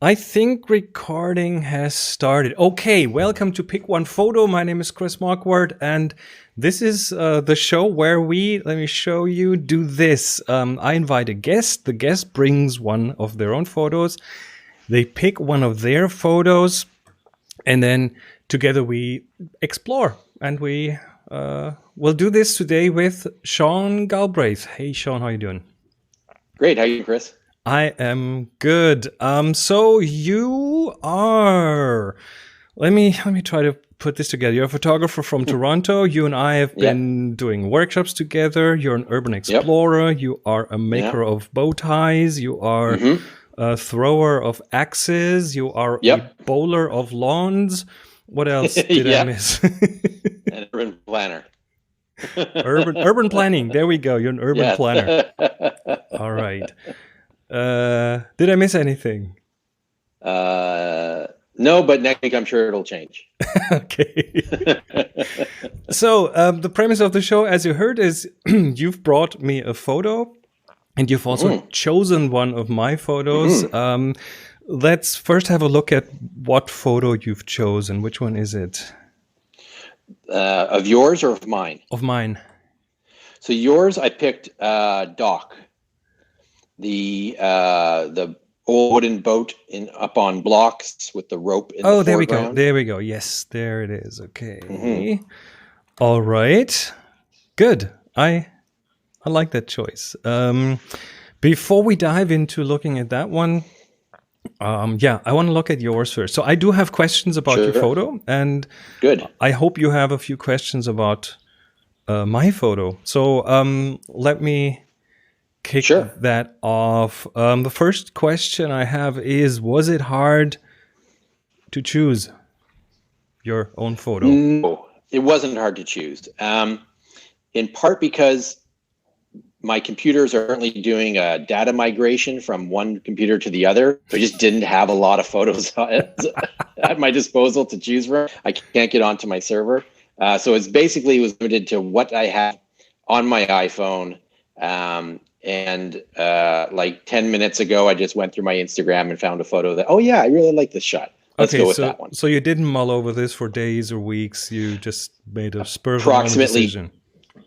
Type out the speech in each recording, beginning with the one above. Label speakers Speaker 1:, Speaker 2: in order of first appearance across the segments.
Speaker 1: I think recording has started. Okay, welcome to Pick One Photo. My name is Chris Marquardt, and this is the show where let me show you, do this. I invite a guest. The guest brings one of their own photos. They pick one of their photos, and then together we explore. And we will do this today with Sean Galbraith. Hey, Sean, how you doing?
Speaker 2: Great. How are you, Chris?
Speaker 1: I am good. So you are. Let me try to put this together. You're a photographer from Toronto. You and I have been doing workshops together. You're an urban explorer. You are a maker of bow ties. You are a thrower of axes. You are a bowler of lawns. What else did I miss?
Speaker 2: An urban planner.
Speaker 1: urban planning. There we go. You're an urban planner. All right. Did I miss anything?
Speaker 2: No, but next week I'm sure it'll change.
Speaker 1: Okay. So the premise of the show, as you heard, is you've brought me a photo, and you've also chosen one of my photos. Let's first have a look at what photo you've chosen. Which one is it?
Speaker 2: Of yours or of mine?
Speaker 1: Of mine.
Speaker 2: So yours, I picked Dock. The old wooden boat up on blocks with the rope in the foreground.
Speaker 1: There we go. There we go. Yes, there it is. Okay. All right. Good. I like that choice. Before we dive into looking at that one, I want to look at yours first. So I do have questions about your photo, and
Speaker 2: good.
Speaker 1: I hope you have a few questions about my photo. So let me kick that off. The first question I have is, was it hard to choose your own photo?
Speaker 2: No, it wasn't hard to choose. In part because my computers are currently doing a data migration from one computer to the other. I just didn't have a lot of photos at my disposal to choose from. I can't get onto my server. So it was limited to what I had on my iPhone. And like 10 minutes ago, I just went through my Instagram and found a photo that, I really like this shot. Let's go with that one.
Speaker 1: So you didn't mull over this for days or weeks. You just made a spur of the moment decision.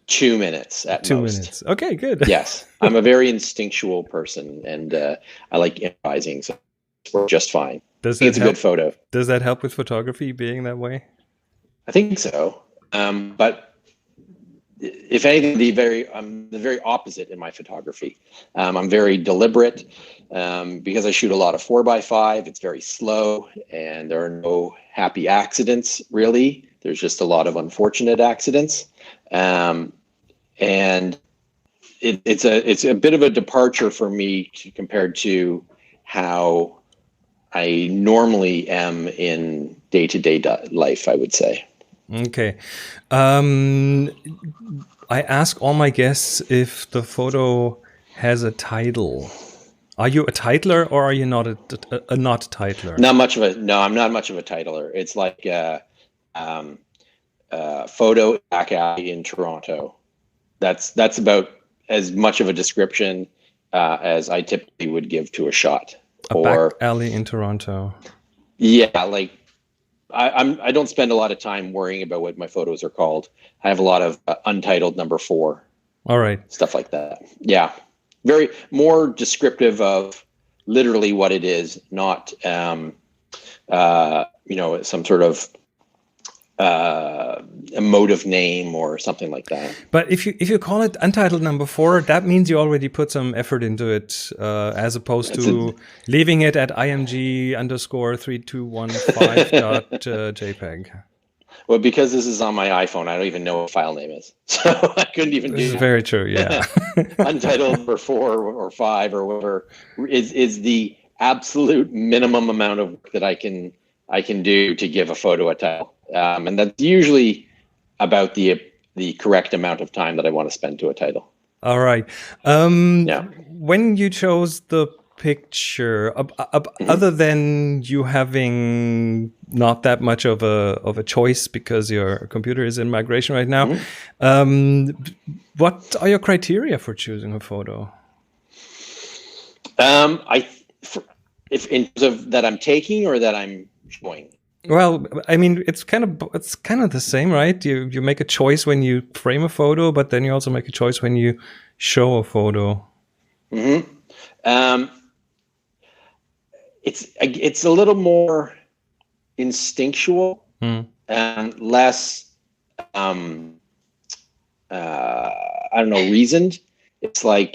Speaker 2: 2 minutes at most.
Speaker 1: 2 minutes. Okay, good.
Speaker 2: Yes. I'm a very instinctual person, and I like improvising, so we're just fine. It's a good photo.
Speaker 1: Does that help with photography, being that way?
Speaker 2: I think so. But if anything, I'm the very opposite in my photography. I'm very deliberate because I shoot a lot of 4x5. It's very slow, and there are no happy accidents, really. There's just a lot of unfortunate accidents. And it's a bit of a departure for me compared to how I normally am in day-to-day life, I would say.
Speaker 1: Okay. I ask all my guests if the photo has a title. Are you a titler, or are you not a not titler?
Speaker 2: I'm not much of a titler. It's like photo back alley in Toronto. That's about as much of a description as I typically would give to a shot.
Speaker 1: Back alley in Toronto.
Speaker 2: Yeah, like I don't spend a lot of time worrying about what my photos are called. I have a lot of Untitled _4.
Speaker 1: All right.
Speaker 2: Stuff like that. Yeah. Very more descriptive of literally what it is, not some sort of emotive name or something like that.
Speaker 1: But if you call it Untitled _4, that means you already put some effort into it, as opposed to leaving it at img_3215.jpg.
Speaker 2: Well, because this is on my iPhone, I don't even know what file name is, so I couldn't even do that.
Speaker 1: This is very true. Yeah.
Speaker 2: Untitled or 4 or 5 or whatever is the absolute minimum amount of work that I can do to give a photo a title. And that's usually about the correct amount of time that I want to spend to a title.
Speaker 1: All right. When you chose the picture, other than you having not that much of a choice because your computer is in migration right now, what are your criteria for choosing a photo?
Speaker 2: if in terms of that I'm taking or that I'm showing.
Speaker 1: Well, I mean, it's kind of the same, right? You make a choice when you frame a photo, but then you also make a choice when you show a photo.
Speaker 2: Mm-hmm. It's a little more instinctual and less I don't know, reasoned. It's like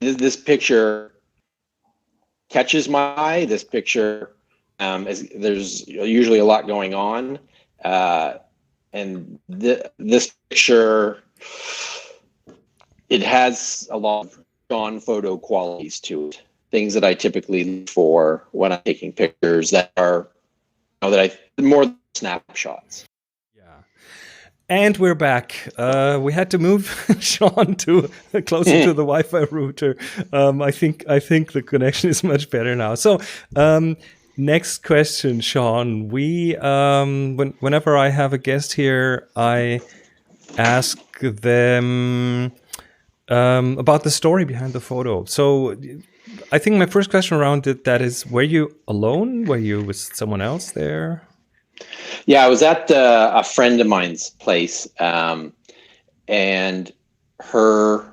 Speaker 2: this picture catches my eye. This picture, there's usually a lot going on, and this picture, it has a lot of John photo qualities to it. Things that I typically look for when I'm taking pictures that are, more snapshots.
Speaker 1: And we're back. We had to move Sean to closer to the Wi-Fi router. I think the connection is much better now. So, next question, Sean. We whenever I have a guest here, I ask them about the story behind the photo. So, I think my first question around that is: were you alone? Were you with someone else there?
Speaker 2: Yeah, I was at a friend of mine's place, and her,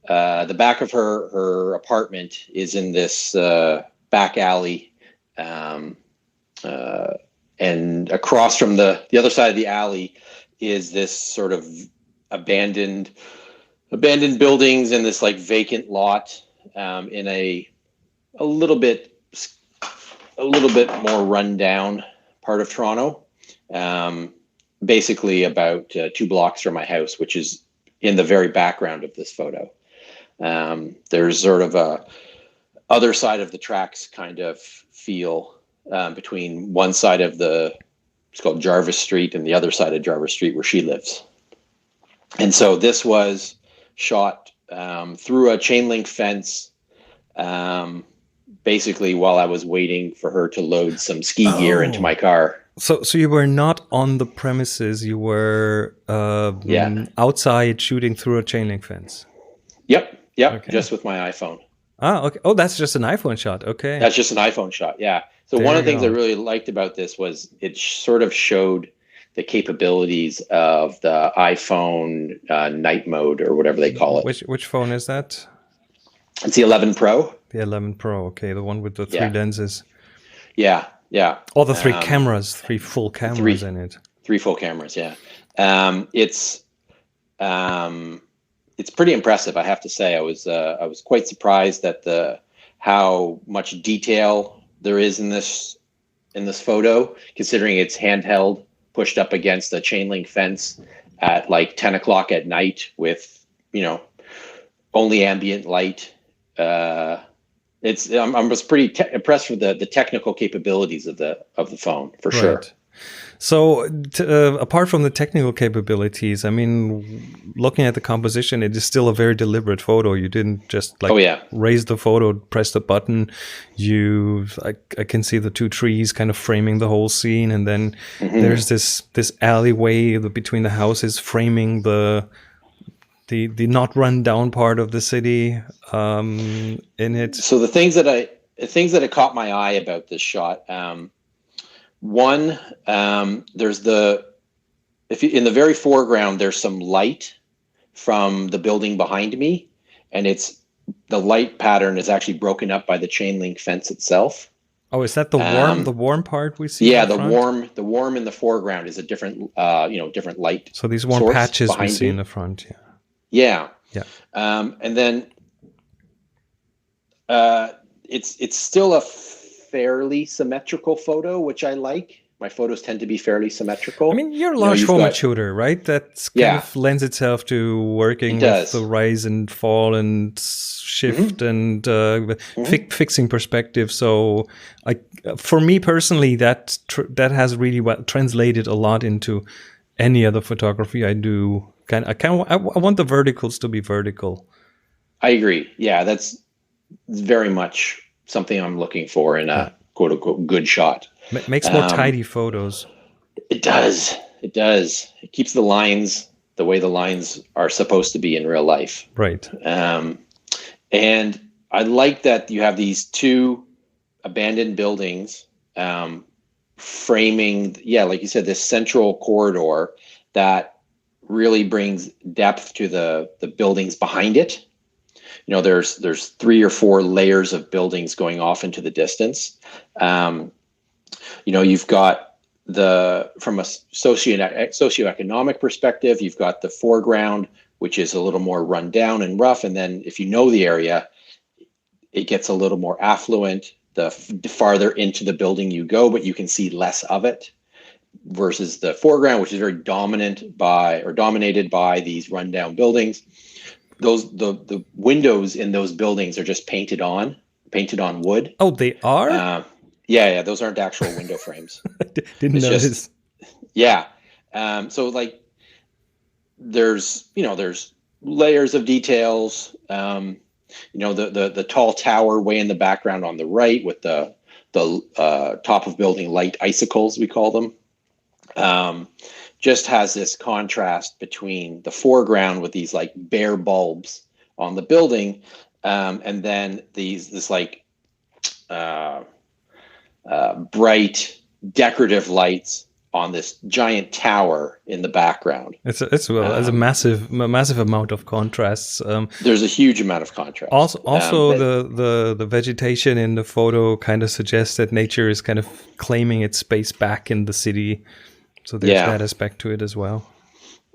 Speaker 2: the back of her apartment is in this back alley, and across from the other side of the alley is this sort of abandoned buildings and this like vacant lot in a little bit more rundown part of Toronto. Basically about 2 blocks from my house, which is in the very background of this photo. There's sort of a other side of the tracks kind of feel between one side of it's called Jarvis Street, and the other side of Jarvis Street where she lives. And so this was shot through a chain link fence, basically while I was waiting for her to load some ski gear into my car.
Speaker 1: So you were not on the premises. You were outside shooting through a chain link fence.
Speaker 2: Yep.
Speaker 1: Okay.
Speaker 2: Just with my iPhone.
Speaker 1: Ah, okay. Oh, that's just an iPhone shot. Okay.
Speaker 2: That's just an iPhone shot. Yeah. So one of the things I really liked about this was it sort of showed the capabilities of the iPhone night mode, or whatever they call it.
Speaker 1: Which phone is that?
Speaker 2: It's the 11 Pro.
Speaker 1: The 11 Pro. Okay, the one with the 3 lenses.
Speaker 2: Yeah.
Speaker 1: All the 3 cameras, 3 full cameras in it.
Speaker 2: 3 full cameras, yeah. It's pretty impressive, I have to say. I was quite surprised at how much detail there is in this photo, considering it's handheld, pushed up against a chain link fence at like 10 o'clock at night with, only ambient light. I was pretty impressed with the technical capabilities of the phone, for sure.
Speaker 1: So apart from the technical capabilities, I mean, looking at the composition, it is still a very deliberate photo. You didn't just raise the photo, press the button. I can see the 2 trees kind of framing the whole scene, and then there's this alleyway between the houses framing the not run down part of the city in it.
Speaker 2: So the things that caught my eye about this shot, one, there's in the very foreground, there's some light from the building behind me, and the light pattern is actually broken up by the chain link fence itself.
Speaker 1: Oh, is that the warm part we see?
Speaker 2: Yeah, the warm in the foreground is a different different light.
Speaker 1: So these warm patches we see in the front,
Speaker 2: Yeah. And then it's still a fairly symmetrical photo, which I like. My photos tend to be fairly symmetrical.
Speaker 1: I mean, you're a large format shooter, right? That kind of lends itself to working with the rise and fall and shift and fixing perspective. So, for me personally, that has really translated a lot into any other photography I do. I want the verticals to be vertical.
Speaker 2: I agree. Yeah, that's very much something I'm looking for in a quote unquote good shot.
Speaker 1: Makes more tidy photos.
Speaker 2: It does. It keeps the lines the way the lines are supposed to be in real life.
Speaker 1: Right.
Speaker 2: And I like that you have these two abandoned buildings framing, like you said, this central corridor that really brings depth to the buildings behind it. There's 3 or 4 layers of buildings going off into the distance. You've got from a socioeconomic perspective, you've got the foreground, which is a little more run down and rough. And then if you know the area, it gets a little more affluent the farther into the building you go, but you can see less of it, versus the foreground, which is very dominated by these rundown buildings. The windows in those buildings are just painted on wood.
Speaker 1: Oh, they are?
Speaker 2: Yeah, those aren't actual window frames.
Speaker 1: Didn't notice.
Speaker 2: So like there's layers of details. The tall tower way in the background on the right with the top of building light icicles, we call them. Just has this contrast between the foreground with these like bare bulbs on the building, and then this like bright decorative lights on this giant tower in the background.
Speaker 1: It's a massive amount of contrasts.
Speaker 2: There's a huge amount of contrast.
Speaker 1: Also, the vegetation in the photo kind of suggests that nature is kind of claiming its space back in the city. So there's that aspect to it as well.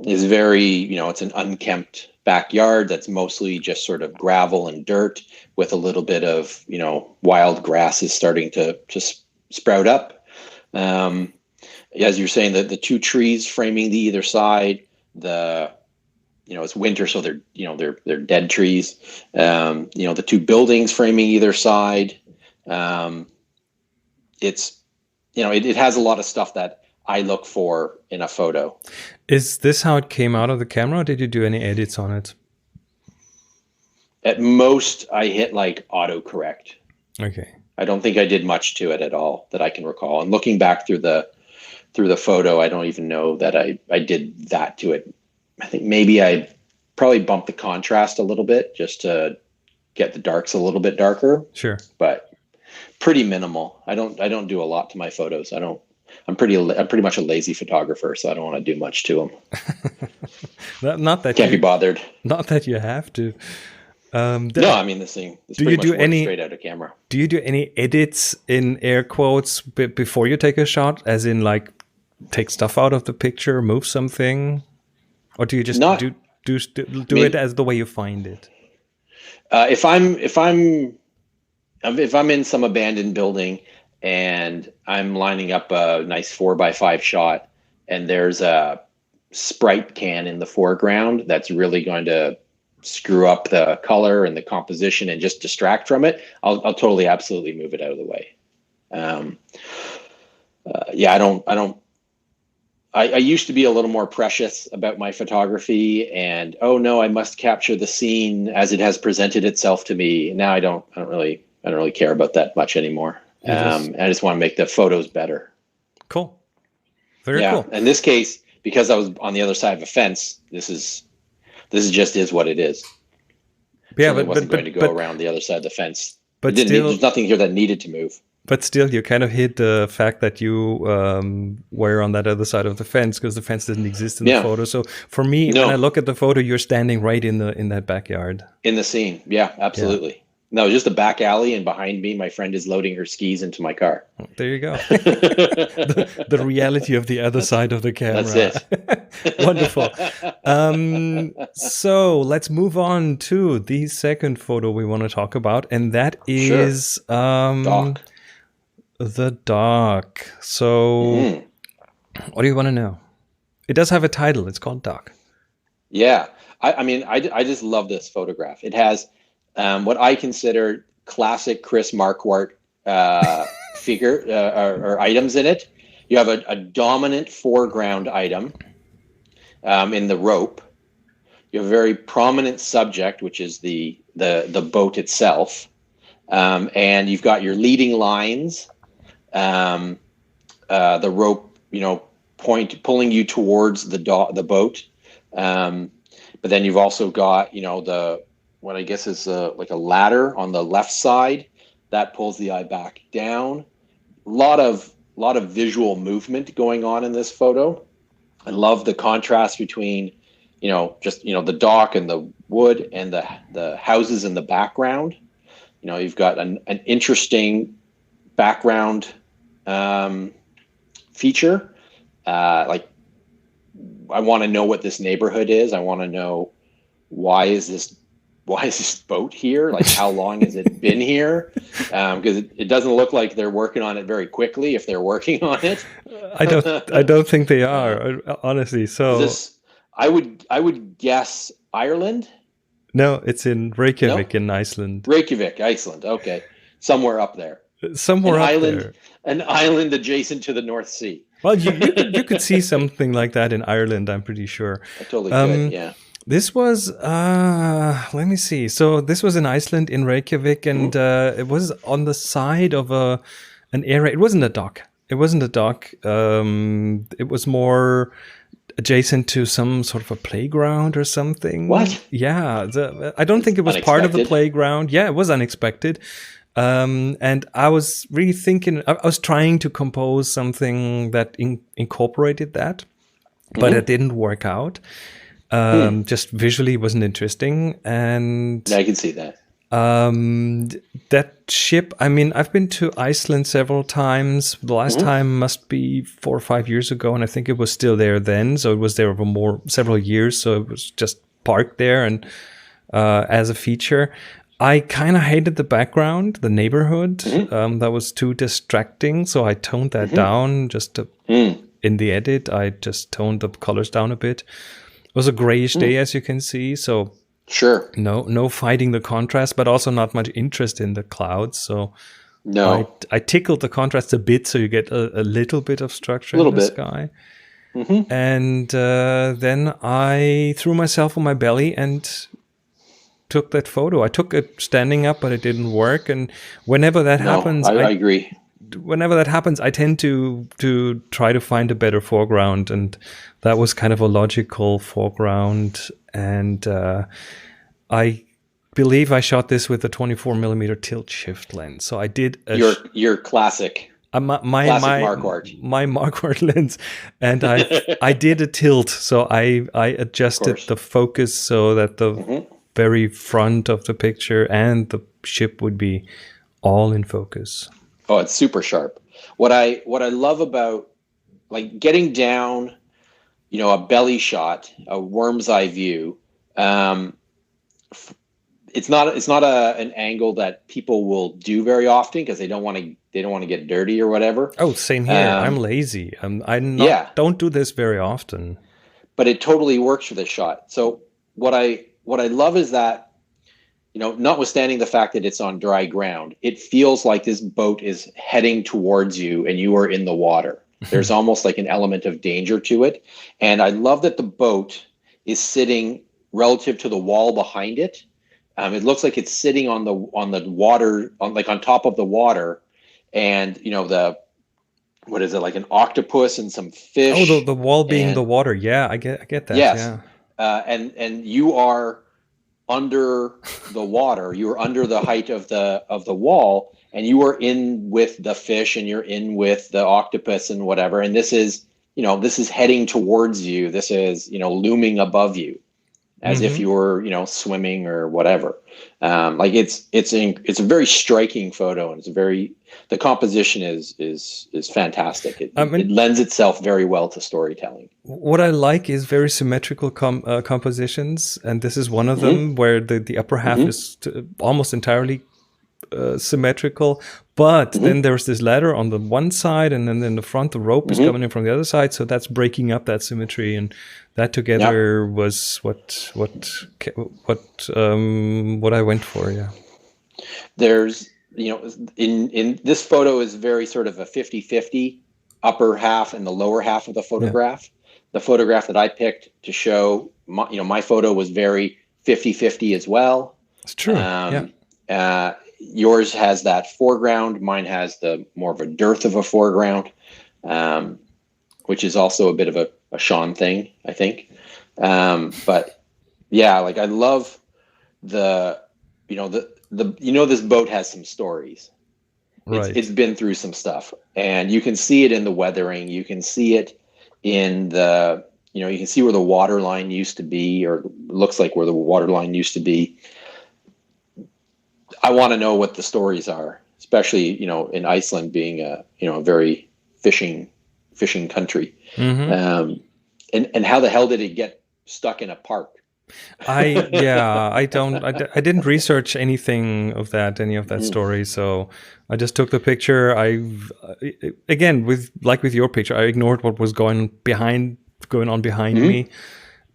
Speaker 2: It's very, it's an unkempt backyard that's mostly just sort of gravel and dirt with a little bit of, wild grasses starting to sprout up. As you're saying, the 2 trees framing the either side, it's winter, so they're dead trees. The 2 buildings framing either side. It has a lot of stuff that I look for in a photo.
Speaker 1: Is this how it came out of the camera, or did you do any edits on it?
Speaker 2: At most, I hit like autocorrect.
Speaker 1: Okay.
Speaker 2: I don't think I did much to it at all that I can recall. And looking back through the photo, I don't even know that I did that to it. I think maybe I probably bumped the contrast a little bit just to get the darks a little bit darker.
Speaker 1: Sure.
Speaker 2: But pretty minimal. I don't do a lot to my photos. I'm pretty much a lazy photographer, so I don't want to do much to them.
Speaker 1: Not that
Speaker 2: can't be bothered.
Speaker 1: Not that you have to.
Speaker 2: No, I mean this pretty much works straight out of camera.
Speaker 1: Do you do any edits in air quotes before you take a shot, as in like take stuff out of the picture, move something, or do you just do it as the way you find it?
Speaker 2: If I'm in some abandoned building and I'm lining up a nice 4x5 shot, and there's a Sprite can in the foreground that's really going to screw up the color and the composition and just distract from it, I'll totally absolutely move it out of the way. I used to be a little more precious about my photography, and I must capture the scene as it has presented itself to me. Now I don't really care about that much anymore. I just want to make the photos better.
Speaker 1: Cool. Very cool.
Speaker 2: In this case, because I was on the other side of a fence, this is just what it is.
Speaker 1: Yeah,
Speaker 2: so I wasn't going to go around the other side of the fence.
Speaker 1: But
Speaker 2: there's nothing here that needed to move.
Speaker 1: But still, you kind of hid the fact that you were on that other side of the fence, because the fence didn't exist in the photo. So for me, when I look at the photo, you're standing right in that backyard. In
Speaker 2: the scene. Yeah, absolutely. Yeah. No, just a back alley, and behind me, my friend is loading her skis into my car.
Speaker 1: There you go. the reality of the other side of the camera.
Speaker 2: That's it.
Speaker 1: Wonderful. So let's move on to the second photo we want to talk about, and that is
Speaker 2: dock.
Speaker 1: The dock. So what do you want to know? It does have a title. It's called Dock.
Speaker 2: Yeah. I just love this photograph. It has what I consider classic Chris Marquardt figure or items in it. You have a dominant foreground item in the rope. You have a very prominent subject, which is the boat itself, and you've got your leading lines, the rope, pulling you towards the boat, but then you've also got what I guess is like a ladder on the left side that pulls the eye back down. Lot of visual movement going on in this photo. I love the contrast between, just the dock and the wood and the houses in the background. You've got an interesting background feature. Like, I want to know what this neighborhood is. I want to know why is this boat here? Like, how long has it been here? Because it doesn't look like they're working on it very quickly. If they're working on it,
Speaker 1: I don't think they are, honestly. So
Speaker 2: I would guess Ireland.
Speaker 1: no, it's in Reykjavik,
Speaker 2: No?
Speaker 1: in Iceland.
Speaker 2: Reykjavik, Iceland. Okay, somewhere up there.
Speaker 1: Somewhere up there.
Speaker 2: An island adjacent to the North Sea.
Speaker 1: Well, you could see something like that in Ireland, I'm pretty sure.
Speaker 2: I totally could, yeah.
Speaker 1: This was, let me see. So this was in Iceland, in Reykjavik, and it was on the side of an area. It wasn't a dock. It wasn't a dock. It was more adjacent to some sort of a playground or something.
Speaker 2: What?
Speaker 1: Yeah. I don't think it was part of the playground. Yeah, it was unexpected. And I was really thinking, I was trying to compose something that incorporated that, but it didn't work out. Just visually wasn't interesting. And
Speaker 2: I can see that.
Speaker 1: That ship, I mean, I've been to Iceland several times. The last time must be 4 or 5 years ago, and I think it was still there then. So it was there for several years. So it was just parked there and as a feature. I kind of hated the background, the neighborhood. That was too distracting. So I toned that down in the edit. I just toned the colors down a bit. It was a grayish day, as you can see. So
Speaker 2: sure,
Speaker 1: no fighting the contrast, but also not much interest in the clouds. So
Speaker 2: no,
Speaker 1: I tickled the contrast a bit, so you get a little bit of structure in the sky. And then I threw myself on my belly and took that photo. I took it standing up, but it didn't work. And whenever that happens,
Speaker 2: I agree.
Speaker 1: Whenever that happens, I tend to try to find a better foreground, and that was kind of a logical foreground. And I believe I shot this with a 24mm tilt shift lens. So I did
Speaker 2: your classic.
Speaker 1: My
Speaker 2: Marquardt.
Speaker 1: My Marquardt lens, and I did a tilt. So I adjusted the focus so that the very front of the picture and the ship would be all in focus.
Speaker 2: Oh, it's super sharp. What I love about, like, getting down, a belly shot, a worm's eye view. It's not an angle that people will do very often because they don't want to get dirty or whatever.
Speaker 1: Oh, same here. I'm lazy. Don't do this very often.
Speaker 2: But it totally works for this shot. So what I love is that, notwithstanding the fact that it's on dry ground, it feels like this boat is heading towards you and you are in the water. There's almost like an element of danger to it. And I love that the boat is sitting relative to the wall behind it. It looks like it's sitting on the water, on top of the water. And, what is it, like an octopus and some fish?
Speaker 1: Oh, the wall being the water. Yeah, I get that.
Speaker 2: Yes.
Speaker 1: Yeah.
Speaker 2: And you are under the water. You are under the height of the wall, and you are in with the fish, and you're in with the octopus and whatever. And this is heading towards you. This is, looming above you, as if you were, swimming or whatever. Like it's a very striking photo, and the composition is fantastic. It lends itself very well to storytelling.
Speaker 1: What I like is very symmetrical compositions, and this is one of them where the upper half is almost entirely symmetrical, but then there's this ladder on the one side, and then in the front the rope is coming in from the other side, so that's breaking up that symmetry, and that together was what I went for. Yeah,
Speaker 2: there's in this photo is very sort of a 50-50 upper half and the lower half of the photograph. Yeah. The photograph that I picked to show my photo was very 50-50 as well.
Speaker 1: It's true.
Speaker 2: Yours has that foreground. Mine has the more of a dearth of a foreground, which is also a bit of a Sean thing, I think. But yeah, like I love this boat has some stories.
Speaker 1: Right.
Speaker 2: It's been through some stuff, and you can see it in the weathering. You can see it in you can see where the water line used to be, or looks like where the water line used to be. I want to know what the stories are, especially, in Iceland being a very fishing country.
Speaker 1: Mm-hmm.
Speaker 2: And how the hell did it get stuck in a park?
Speaker 1: I didn't research any of that story, so I just took the picture. Again, with your picture, I ignored what was going on behind me,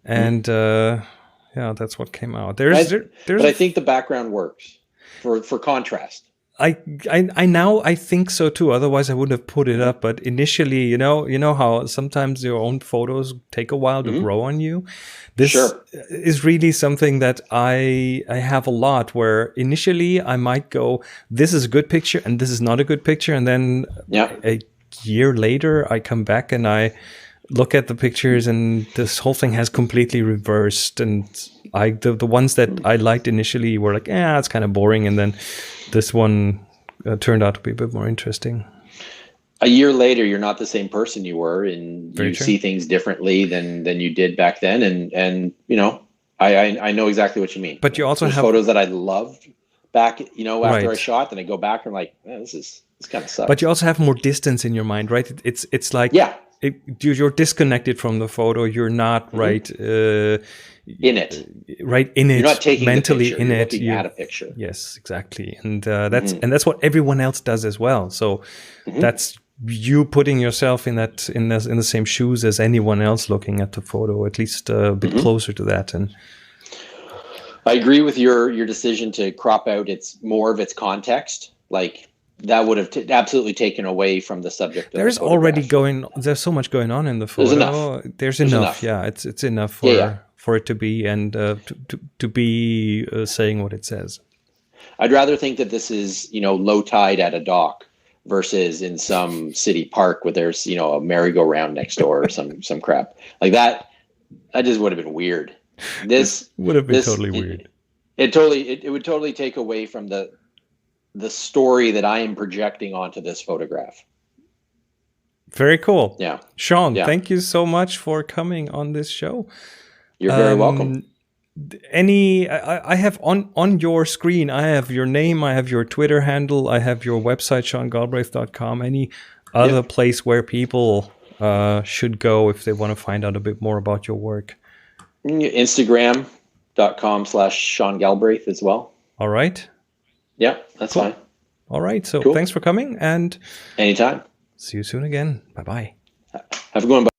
Speaker 1: and that's what came out.
Speaker 2: But I think the background works for contrast.
Speaker 1: I now I think so too. Otherwise, I wouldn't have put it up. But initially, you know how sometimes your own photos take a while to grow on you. This is really something that I have a lot. Where initially I might go, "This is a good picture," and "This is not a good picture," and then a year later, I come back and I look at the pictures, and this whole thing has completely reversed. And the ones that I liked initially were like, it's kind of boring, and then this one turned out to be a bit more interesting.
Speaker 2: A year later, you're not the same person you were, and you see things differently than you did back then. And I know exactly what you mean.
Speaker 1: But you also have
Speaker 2: photos that I loved back, after I shot, then I go back and I'm like, this kind of sucks.
Speaker 1: But you also have more distance in your mind, right? It's like you're disconnected from the photo. You're not
Speaker 2: in it.
Speaker 1: Right in it.
Speaker 2: You're not taking
Speaker 1: mentally
Speaker 2: the picture,
Speaker 1: in
Speaker 2: you're
Speaker 1: it.
Speaker 2: looking at a picture.
Speaker 1: Yes, exactly. And that's what everyone else does as well. So that's you putting yourself in the same shoes as anyone else looking at the photo, at least a bit closer to that. And
Speaker 2: I agree with your decision to crop out more of its context. Like, that would have absolutely taken away from the subject.
Speaker 1: There's so much going on in the photo. There's enough. Yeah, it's enough for it to be, and to be saying what it says.
Speaker 2: I'd rather think that this is low tide at a dock versus in some city park where there's a merry-go-round next door or some crap like that. That just would have been weird. This
Speaker 1: would have been totally weird.
Speaker 2: It would totally take away from the story that I am projecting onto this photograph.
Speaker 1: Very cool.
Speaker 2: Yeah.
Speaker 1: Sean, thank you so much for coming on this show.
Speaker 2: You're very welcome.
Speaker 1: I have on your screen, I have your name, I have your Twitter handle, I have your website, SeanGalbraith.com. Any other place where people should go if they want to find out a bit more about your work?
Speaker 2: Instagram.com/Sean Galbraith as well.
Speaker 1: All right.
Speaker 2: Yeah, that's fine.
Speaker 1: All right. So thanks for coming, and
Speaker 2: anytime.
Speaker 1: See you soon again. Bye-bye.
Speaker 2: Have a good one.